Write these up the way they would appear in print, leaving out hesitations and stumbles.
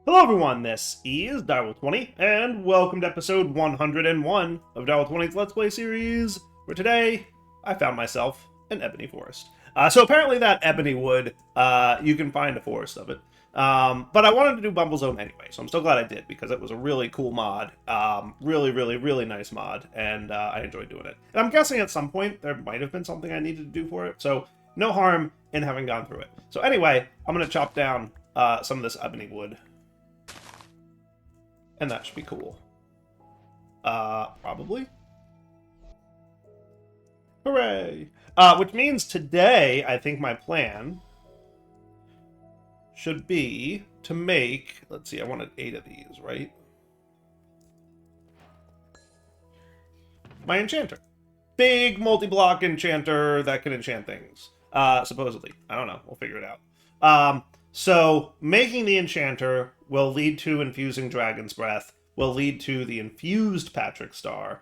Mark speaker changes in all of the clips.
Speaker 1: Hello everyone, this is Direwolf20, and welcome to episode 101 of Direwolf20's Let's Play series, where today I found myself an ebony forest. So apparently that ebony wood, you can find a forest of it. But I wanted to do Bumble Zone anyway, so I'm so glad I did, because it was a really cool mod. Really nice mod, and I enjoyed doing it. And I'm guessing at some point there might have been something I needed to do for it, so no harm in having gone through it. So anyway, I'm going to chop down some of this ebony wood. And that should be cool. Probably. Hooray! Which means today, I think my plan should be to make... Let's see, I wanted 8 of these, right? My enchanter. Big multi-block enchanter that can enchant things. Supposedly. I don't know. We'll figure it out. So, making the enchanter will lead to infusing Dragon's Breath, will lead to the infused Patrick Star,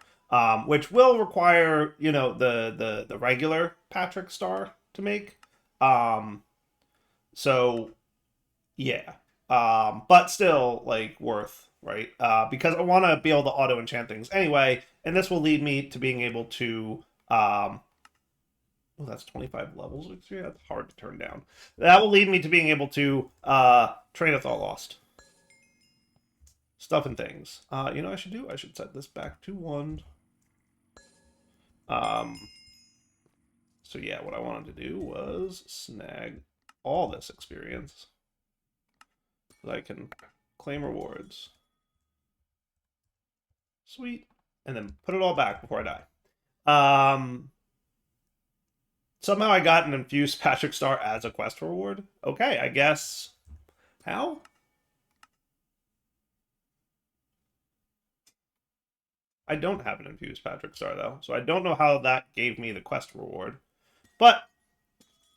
Speaker 1: which will require, you know, the regular Patrick Star to make. So, yeah. But still, like, worth, right? Because I want to be able to auto-enchant things anyway, and this will lead me to being able to... Oh, that's 25 levels of experience. That's hard to turn down. That will lead me to being able to train a thought lost. Stuff and things. You know what I should do? I should set this back to 1. So yeah, what I wanted to do was snag all this experience so that I can claim rewards. Sweet. And then put it all back before I die. Somehow I got an infused Patrick Star as a quest reward. Okay, I guess. How? I don't have an infused Patrick Star, though, so I don't know how that gave me the quest reward. But,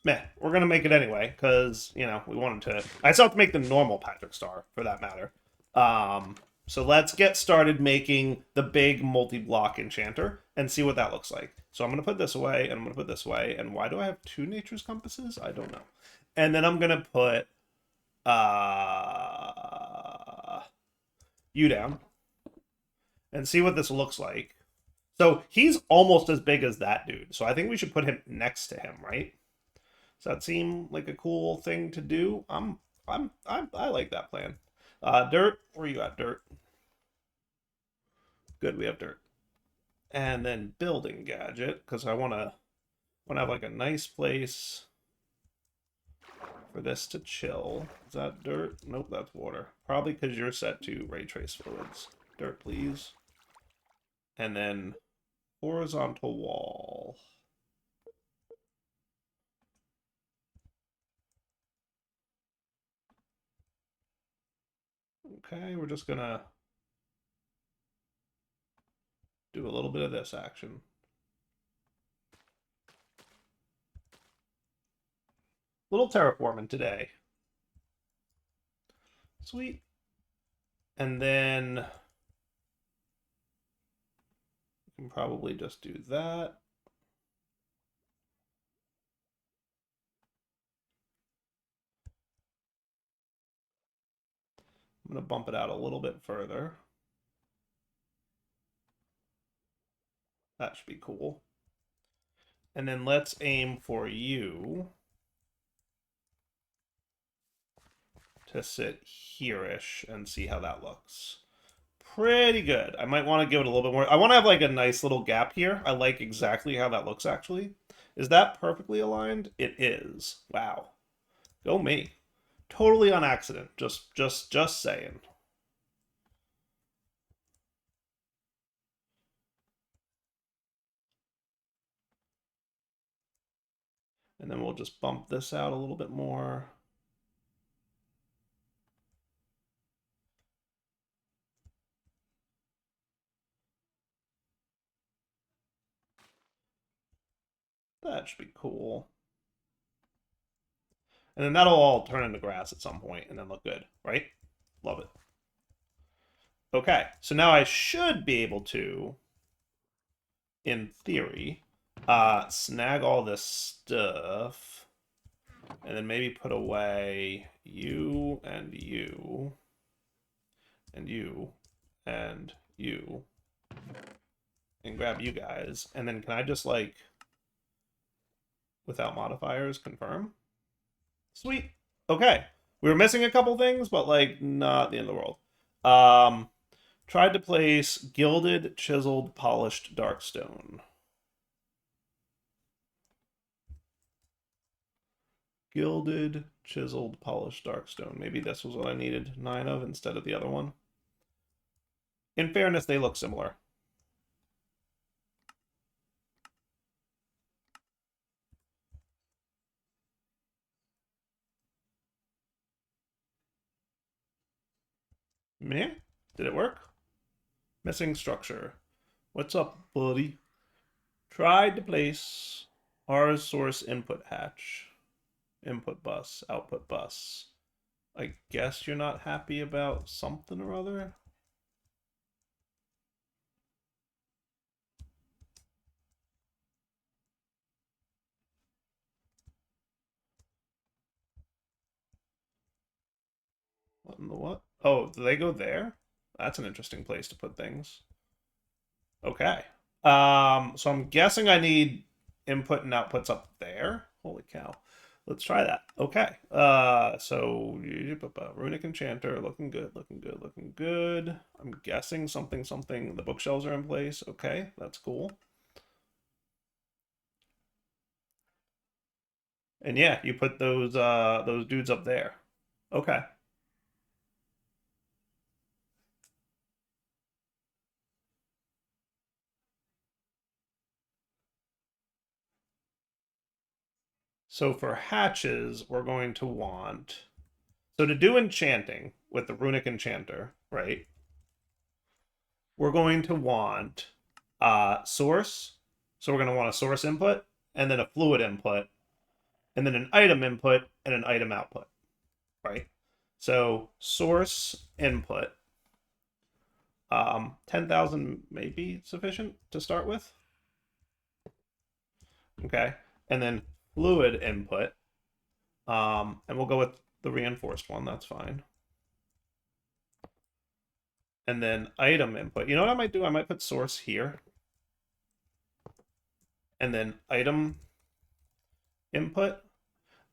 Speaker 1: meh, we're going to make it anyway, because, you know, we wanted to... I still have to make the normal Patrick Star, for that matter. So let's get started making the big multi-block enchanter and see what that looks like. So I'm going to put this away, and I'm going to put this away. And why do I have 2 nature's compasses? I don't know. And then I'm going to put you down and see what this looks like. So he's almost as big as that dude. So I think we should put him next to him, right? Does that seem like a cool thing to do? I like that plan. Dirt, where you at, Dirt? Good, we have Dirt. And then building gadget, because I want to have like a nice place for this to chill. Is that dirt? Nope, that's water. Probably because you're set to ray trace fluids. Dirt, please. And then horizontal wall. Okay, we're just gonna do a little bit of this action. Little terraforming today. Sweet. And then we can probably just do that. I'm going to bump it out a little bit further. That should be cool. And then let's aim for you to sit here-ish and see how that looks. Pretty good. I might want to give it a little bit more. I want to have like a nice little gap here. I like exactly how that looks, actually. Is that perfectly aligned? It is. Wow. Go me. Totally on accident. Just saying. And then we'll just bump this out a little bit more. That should be cool. And then that'll all turn into grass at some point and then look good, right? Love it. Okay, so now I should be able to, in theory, snag all this stuff and then maybe put away you and you. and you, and you, and grab you guys. And then can I just, like, without modifiers, confirm? Sweet. Okay. We were missing a couple things, but, like, not the end of the world. Tried to place gilded, chiseled, polished dark stone. Gilded, chiseled, polished dark stone. Maybe this was what I needed 9 of instead of the other one. In fairness, they look similar. Meh? Did it work? Missing structure. What's up, buddy? Tried to place R source input hatch. Input bus, output bus. I guess you're not happy about something or other? What in the what? Oh, do they go there? That's an interesting place to put things. Okay. So I'm guessing I need input and outputs up there. Holy cow. Let's try that. Okay. So runic enchanter, looking good, looking good, looking good. I'm guessing something. The bookshelves are in place. Okay, that's cool. And yeah, you put those dudes up there. Okay. So for hatches, we're going to want, so to do enchanting with the runic enchanter, right? We're going to want source. So we're going to want a source input and then a fluid input and then an item input and an item output, right? So source input, 10,000 may be sufficient to start with. Okay. And then fluid input, and we'll go with the reinforced one. That's fine. And then item input. You know what I might do? I might put source here. And then item input.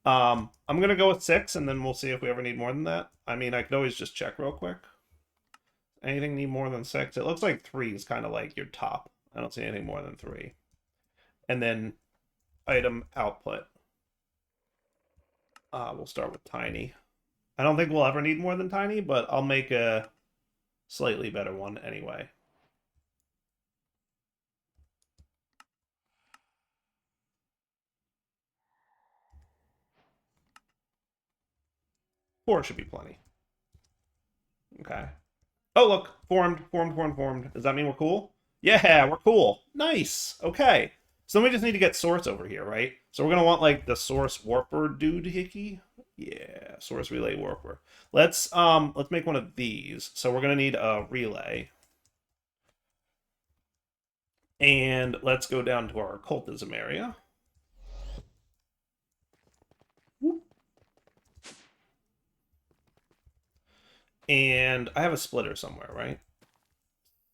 Speaker 1: I'm going to go with 6, and then we'll see if we ever need more than that. I mean, I could always just check real quick. Anything need more than 6? It looks like 3 is kind of like your top. I don't see anything more than 3. And then item output. We'll start with tiny. I don't think we'll ever need more than tiny, but I'll make a slightly better one anyway. Four should be plenty. Okay. Oh, look. Formed. Does that mean we're cool? Yeah, we're cool. Nice. Okay. So then we just need to get source over here, right? So we're going to want, like, the source warper dude hickey. Yeah, source relay warper. Let's make one of these. So we're going to need a relay. And let's go down to our occultism area. Whoop. And I have a splitter somewhere, right?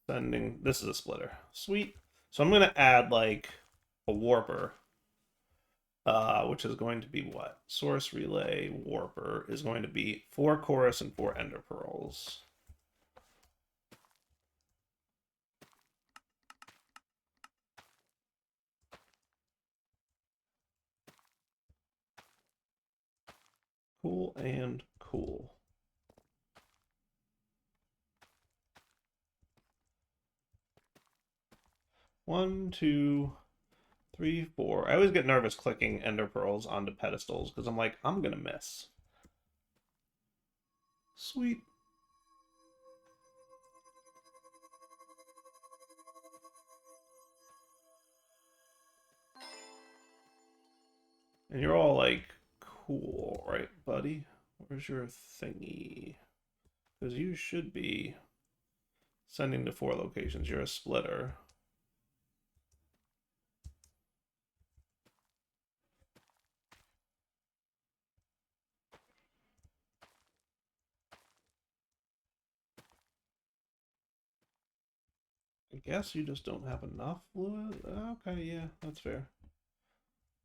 Speaker 1: Sending. This is a splitter. Sweet. So I'm going to add, like, a warper, which is going to be what? Source relay warper is going to be 4 chorus and 4 ender pearls. Cool and cool. One, two, three, four. I always get nervous clicking ender pearls onto pedestals because I'm like, I'm gonna miss. Sweet. And you're all like, cool, right, buddy? Where's your thingy? Because you should be sending to 4 locations. You're a splitter. I guess you just don't have enough fluid? Okay, yeah, that's fair.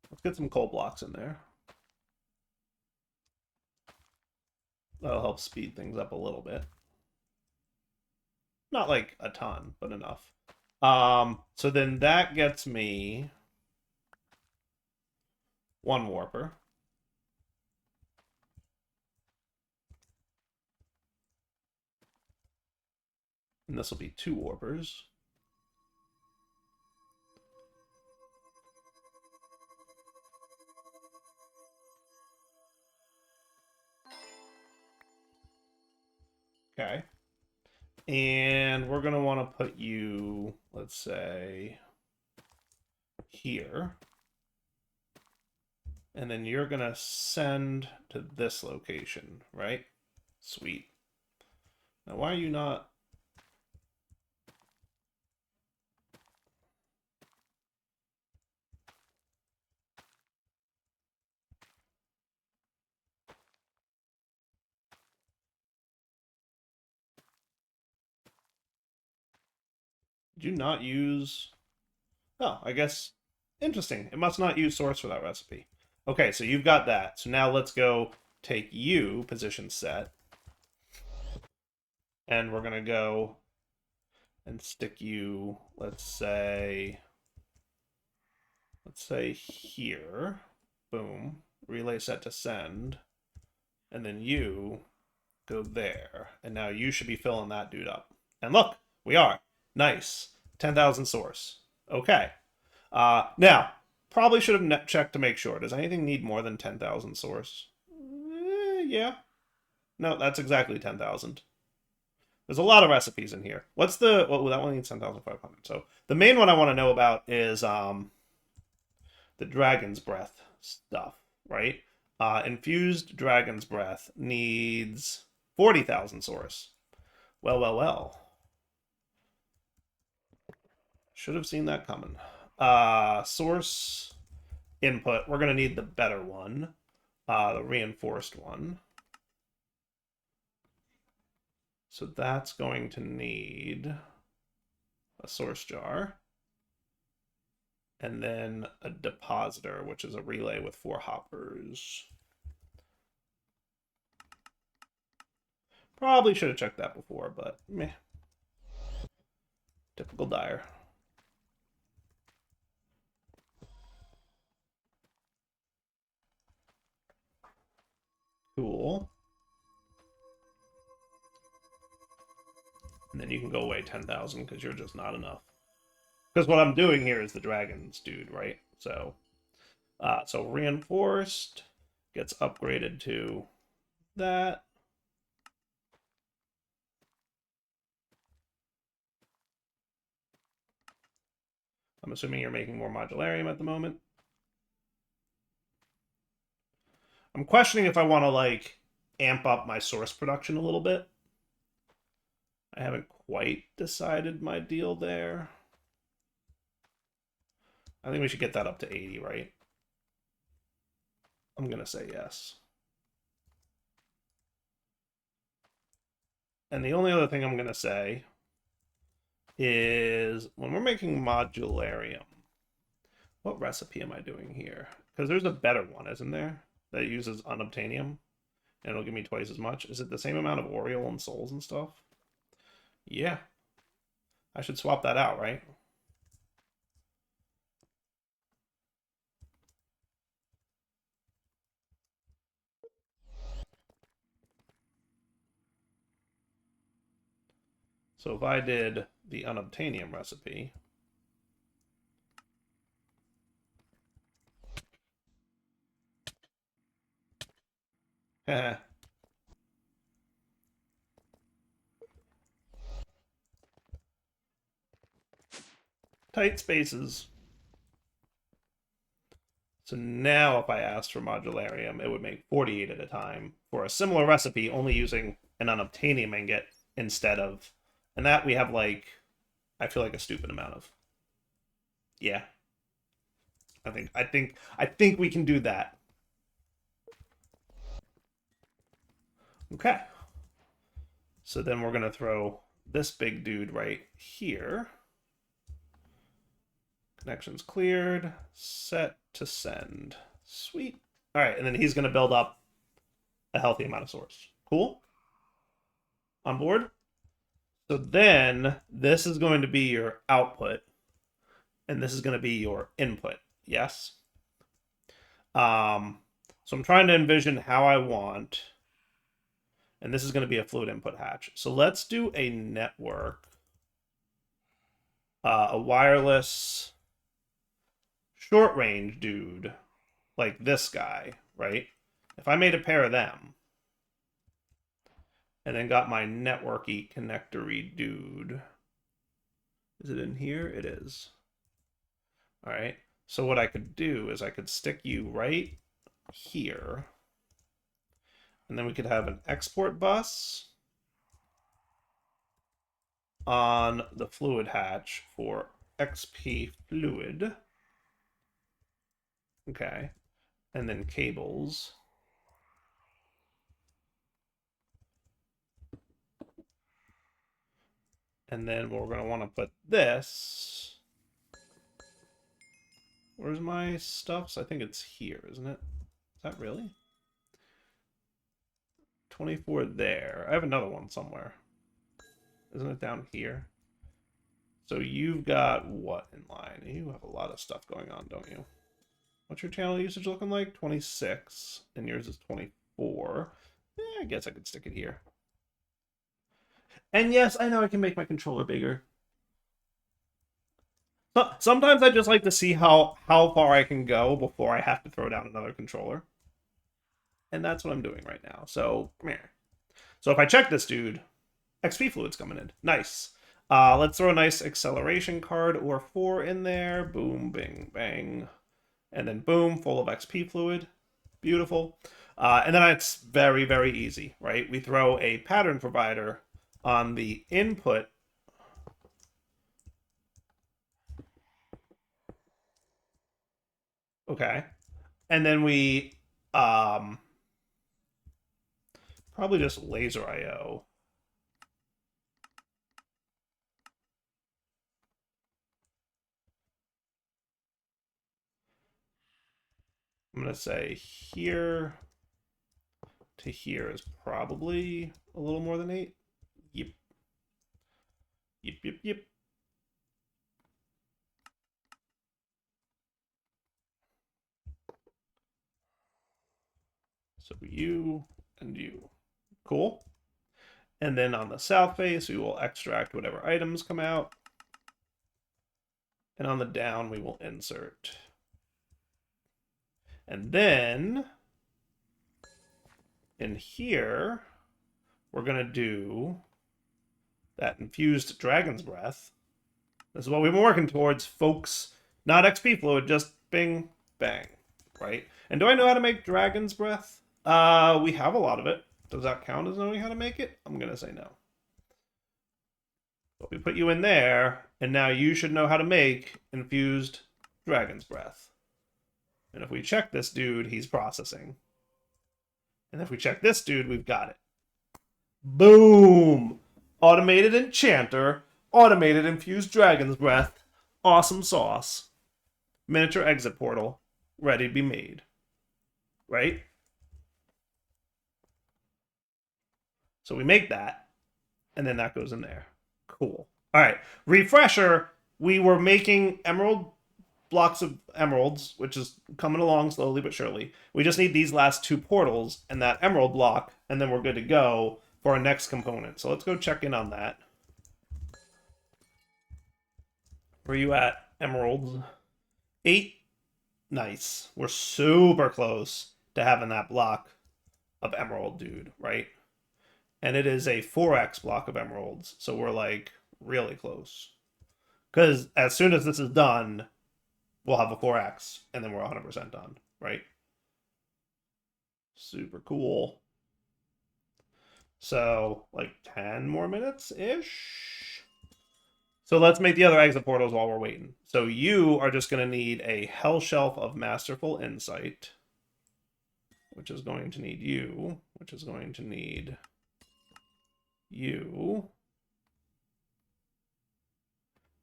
Speaker 1: Let's get some coal blocks in there. That'll help speed things up a little bit. Not like a ton, but enough. So then that gets me one warper. And this will be 2 warpers. Okay. And we're going to want to put you, let's say, here. And then you're going to send to this location, right? Sweet. Now, why are you not... Did you not use... Oh, I guess... Interesting. It must not use source for that recipe. Okay, so you've got that. So now let's go take you, position set. And we're going to go and stick you, let's say here. Boom. Relay set to send. And then you go there. And now you should be filling that dude up. And look, we are. Nice. 10,000 source. Okay. Now, probably should have checked to make sure. Does anything need more than 10,000 source? Yeah. No, that's exactly 10,000. There's a lot of recipes in here. What's the... Well, that one needs 10,500. So the main one I want to know about is the Dragon's Breath stuff, right? Infused Dragon's Breath needs 40,000 source. Well. Should have seen that coming. Source input. We're going to need the better one. The reinforced one. So that's going to need a source jar. And then a depositor, which is a relay with 4 hoppers. Probably should have checked that before, but meh. Typical Dire. Cool. And then you can go away 10,000 because you're just not enough. Because what I'm doing here is the dragons dude, right? So reinforced gets upgraded to that. I'm assuming you're making more modularium at the moment. I'm questioning if I want to, like, amp up my source production a little bit. I haven't quite decided my deal there. I think we should get that up to 80, right? I'm going to say yes. And the only other thing I'm going to say is when we're making modularium, what recipe am I doing here? Because there's a better one, isn't there? That uses unobtainium, and it'll give me twice as much. Is it the same amount of Oriole and souls and stuff? Yeah. I should swap that out, right? So if I did the unobtainium recipe... Tight spaces. So now if I asked for modularium, it would make 48 at a time for a similar recipe, only using an unobtainium ingot instead of... And that we have, like, I feel like a stupid amount of. Yeah. I think we can do that. Okay. So then we're going to throw this big dude right here. Connections cleared. Set to send. Sweet. All right, and then he's going to build up a healthy amount of source. Cool? On board? So then this is going to be your output, and this is going to be your input. Yes? So I'm trying to envision how I want, and this is going to be a fluid input hatch. So let's do a network, a wireless short range dude, like this guy, right? If I made a pair of them, and then got my networky connectory dude. Is it in here? It is. All right. So what I could do is I could stick you right here. And then we could have an export bus on the fluid hatch for XP fluid. Okay. And then cables. And then we're going to want to put this. Where's my stuffs? I think it's here, isn't it? Is that really? 24 there. I have another one somewhere. Isn't it down here? So you've got what in line? You have a lot of stuff going on, don't you? What's your channel usage looking like? 26. And yours is 24. I guess I could stick it here. And yes, I know I can make my controller bigger. But sometimes I just like to see how far I can go before I have to throw down another controller. And that's what I'm doing right now. So, come here. So if I check this dude, XP fluid's coming in. Nice. Let's throw a nice acceleration card or 4 in there. Boom, bing, bang. And then boom, full of XP fluid. Beautiful. And then it's very, very easy, right? We throw a pattern provider on the input. Okay. And then we probably just laser IO. I'm going to say here to here is probably a little more than 8. Yep. Yep, yep, yep. So you and you. Cool. And then on the south face, we will extract whatever items come out. And on the down, we will insert. And then in here, we're going to do that infused dragon's breath. This is what we've been working towards, folks. Not XP fluid, just bing, bang, right? And do I know how to make dragon's breath? We have a lot of it. Does that count as knowing how to make it? I'm going to say no. But we put you in there, and now you should know how to make infused dragon's breath. And if we check this dude, he's processing. And if we check this dude, we've got it. Boom! Automated enchanter, automated infused dragon's breath, awesome sauce. Miniature exit portal, ready to be made. Right? So we make that, and then that goes in there. Cool. All right. Refresher, we were making emerald blocks of emeralds, which is coming along slowly but surely. We just need these last 2 portals and that emerald block, and then we're good to go for our next component. So let's go check in on that. Where are you at, emeralds? 8. Nice. We're super close to having that block of emerald, dude, right? And it is a 4x block of emeralds, so we're like really close. Because as soon as this is done, we'll have a 4x, and then we're 100% done, right? Super cool. So, like 10 more minutes-ish? So let's make the other exit portals while we're waiting. So you are just going to need a Hell Shelf of Masterful Insight, which is going to need you, which is going to need you.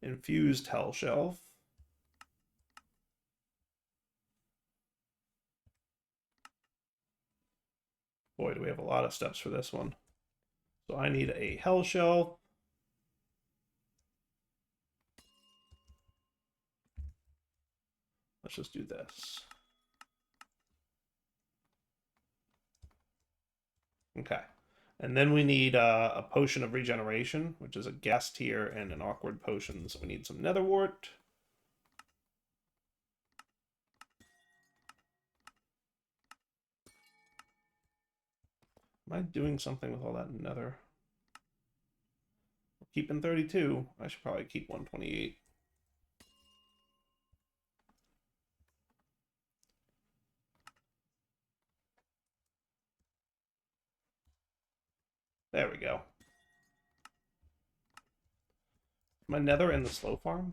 Speaker 1: Infused Hell Shelf. Boy, do we have a lot of steps for this one. So I need a hell shelf. Let's just do this. Okay. And then we need a potion of regeneration, which is a gas tier and an awkward potion. So we need some nether wart. Am I doing something with all that nether? We're keeping 32. I should probably keep 128. There we go. My nether in the slow farm?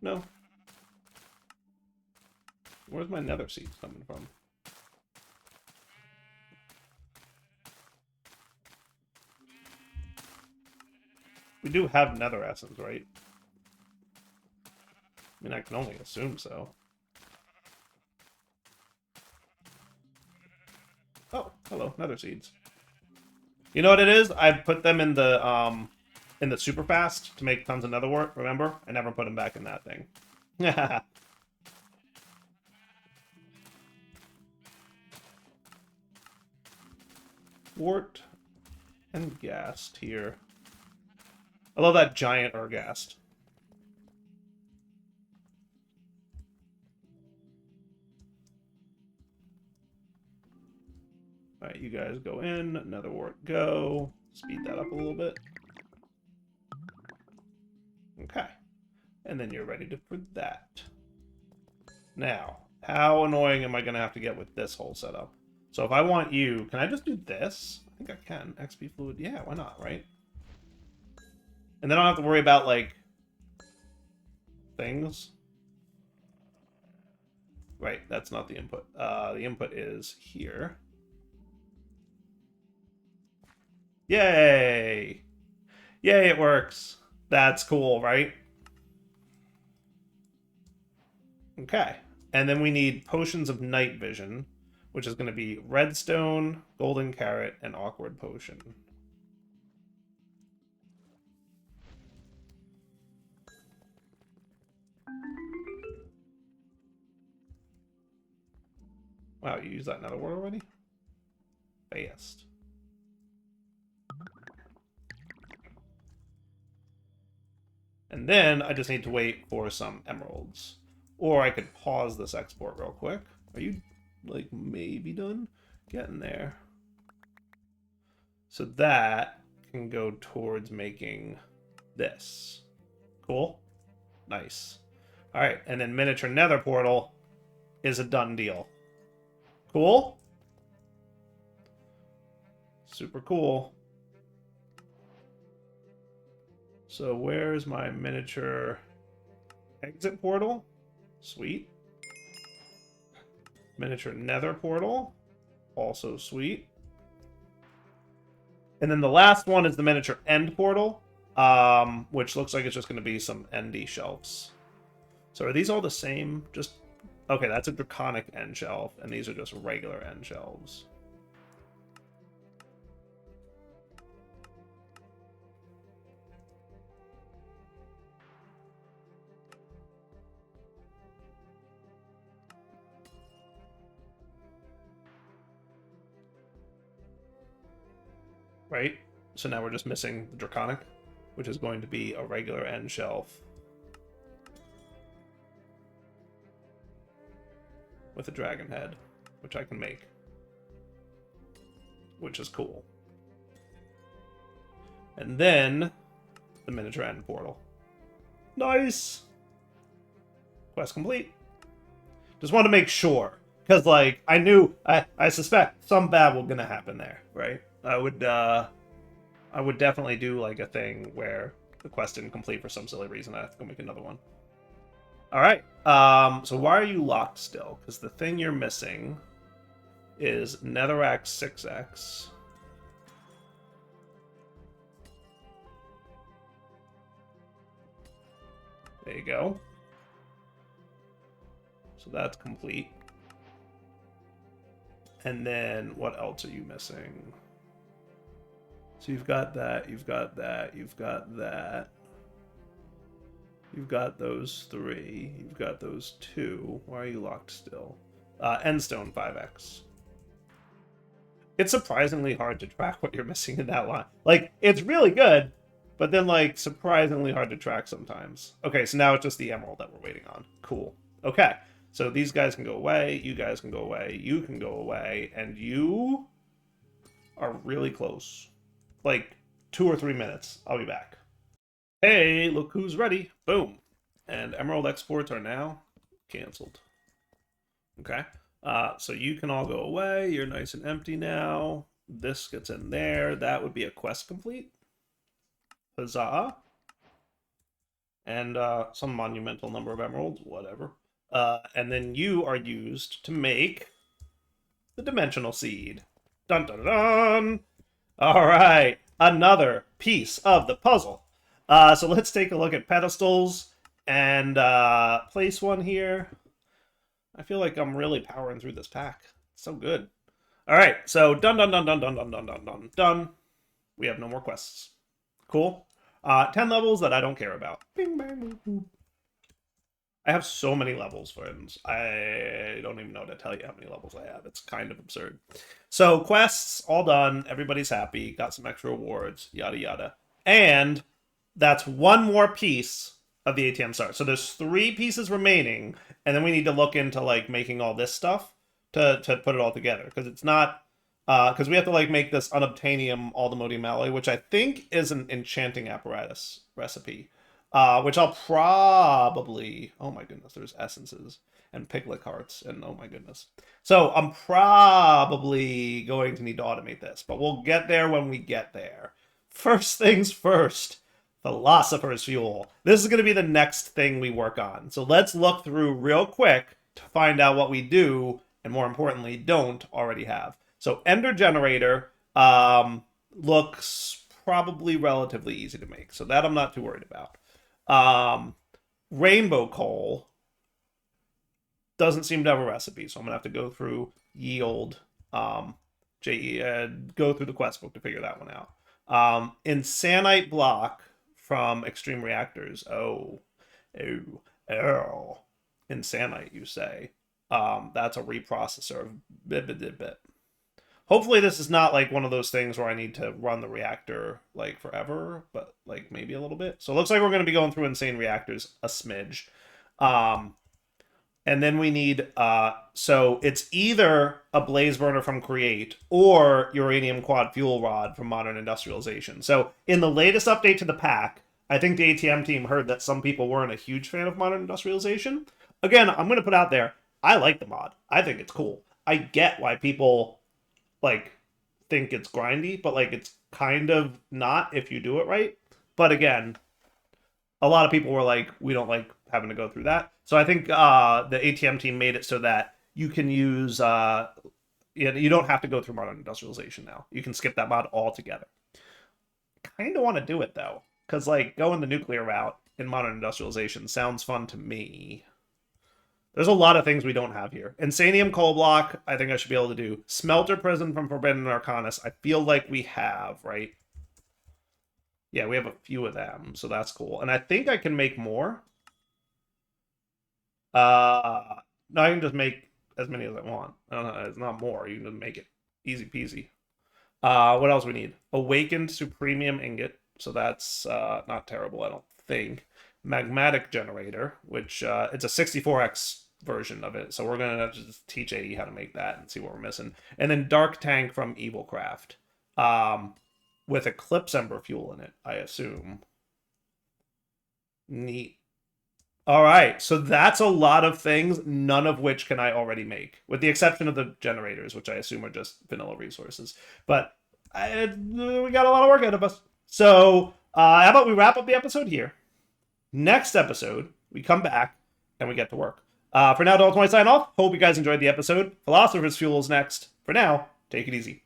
Speaker 1: No. Where's my nether seeds coming from? We do have nether essence, right? I mean, I can only assume so. Oh, hello, nether seeds. You know what it is? I put them in the super fast to make tons of nether wart, remember? I never put them back in that thing. Wart and ghast here. I love that giant Urghast. Alright, you guys go in. Nether wart go. Speed that up a little bit. Okay. And then you're ready for that. Now, how annoying am I going to have to get with this whole setup? So if I want you, can I just do this? I think I can. XP fluid. Yeah, why not, right? And then I don't have to worry about, like, things. Right, that's not the input. The input is here. Yay! Yay, it works. That's cool, right? Okay. And then we need potions of night vision, which is going to be redstone, golden carrot, and awkward potion. Wow, you used that nether wart already? Fast. And then I just need to wait for some emeralds. Or I could pause this export real quick. Are you, like, maybe done? Getting there. So that can go towards making this. Cool? Nice. Alright, and then miniature nether portal is a done deal. Cool? Super cool. So where's my miniature exit portal? Sweet. Miniature nether portal. Also sweet. And then the last one is the miniature end portal, which looks like it's just going to be some endy shelves. So are these all the same? Just okay, that's a draconic end shelf, and these are just regular end shelves. Right? So now we're just missing the draconic, which is going to be a regular end shelf with a dragon head, which I can make, which is cool. And then the miniature end portal. Nice! Quest complete. Just want to make sure, because, like, I suspect some bad was gonna happen there, right? I would definitely do, like, a thing where the quest didn't complete for some silly reason. I have to go make another one. Alright, so why are you locked still? Because the thing you're missing is Netherrack 6X. There you go. So that's complete. And then what else are you missing? So you've got that, you've got that, you've got that. You've got those 3, you've got those 2. Why are you locked still? Endstone 5x. It's surprisingly hard to track what you're missing in that line. Like, it's really good, but then, like, surprisingly hard to track sometimes. Okay, so now it's just the emerald that we're waiting on. Cool. Okay, so these guys can go away, you guys can go away, you can go away, and you are really close. Like, 2 or 3 minutes. I'll be back. Hey, look who's ready. Boom. And emerald exports are now canceled. Okay. So you can all go away. You're nice and empty now. This gets in there. That would be a quest complete. Huzzah. And some monumental number of emeralds, whatever. And then you are used to make the dimensional seed. Dun dun dun! All right, another piece of the puzzle. So let's take a look at pedestals and place one here. I feel like I'm really powering through this pack. It's so good. All right, so done. We have no more quests. Cool. 10 levels that I don't care about. Bing, bang, boom, boom. I have so many levels, friends. I don't even know to tell you how many levels I have. It's kind of absurd. So quests, all done. Everybody's happy. Got some extra rewards, yada, yada. And that's one more piece of the ATM start. So there's 3 pieces remaining, and then we need to look into, like, making all this stuff to put it all together. Because it's not... Because we have to, like, make this unobtainium aldemodium alloy, which I think is an enchanting apparatus recipe. Which I'll probably... Oh my goodness, there's essences and piglet hearts, and oh my goodness. So I'm probably going to need to automate this, but we'll get there when we get there. First things first, Philosopher's Fuel. This is going to be the next thing we work on. So let's look through real quick to find out what we do, and more importantly, don't already have. So Ender Generator looks probably relatively easy to make, so that I'm not too worried about. Rainbow Coal doesn't seem to have a recipe, so I'm gonna have to go through Yield, go through the quest book to figure that one out. Insanite Block from Extreme Reactors. Oh, Insanite, you say? That's a reprocessor of bit. Hopefully this is not like one of those things where I need to run the reactor like forever, but like maybe a little bit. So it looks like we're going to be going through Insane Reactors a smidge. And then we need, so it's either a blaze burner from Create or uranium quad fuel rod from Modern Industrialization. So in the latest update to the pack, I think the ATM team heard that some people weren't a huge fan of Modern Industrialization. Again, I'm going to put out there, I like the mod. I think it's cool. I get why people... like, think it's grindy, but, like, it's kind of not if you do it right. But again, a lot of people were like, we don't like having to go through that. So I think the ATM team made it so that you can use, you don't have to go through Modern Industrialization now. You can skip that mod altogether. Kind of want to do it, though, because, like, going the nuclear route in Modern Industrialization sounds fun to me. There's a lot of things we don't have here. Insanium Coal Block, I think I should be able to do. Smelter Prison from Forbidden Arcanus, I feel like we have, right? Yeah, we have a few of them, so that's cool. And I think I can make more. No, I can just make as many as I want. It's not more, you can just make it. Easy peasy. What else we need? Awakened Supremium Ingot, so that's not terrible, I don't think. Magmatic Generator, which it's a 64x version of it, so we're gonna have to just teach AE how to make that and see what we're missing. And then Dark Tank from Evilcraft, with Eclipse Ember fuel in it, I assume. Neat. All right, so that's a lot of things, none of which can I already make, with the exception of the generators, which I assume are just vanilla resources. But we got a lot of work ahead of us. So how about we wrap up the episode here? Next episode, we come back and we get to work. For now, Adult 20 sign off. Hope you guys enjoyed the episode. Philosopher's Fuel is next. For now, take it easy.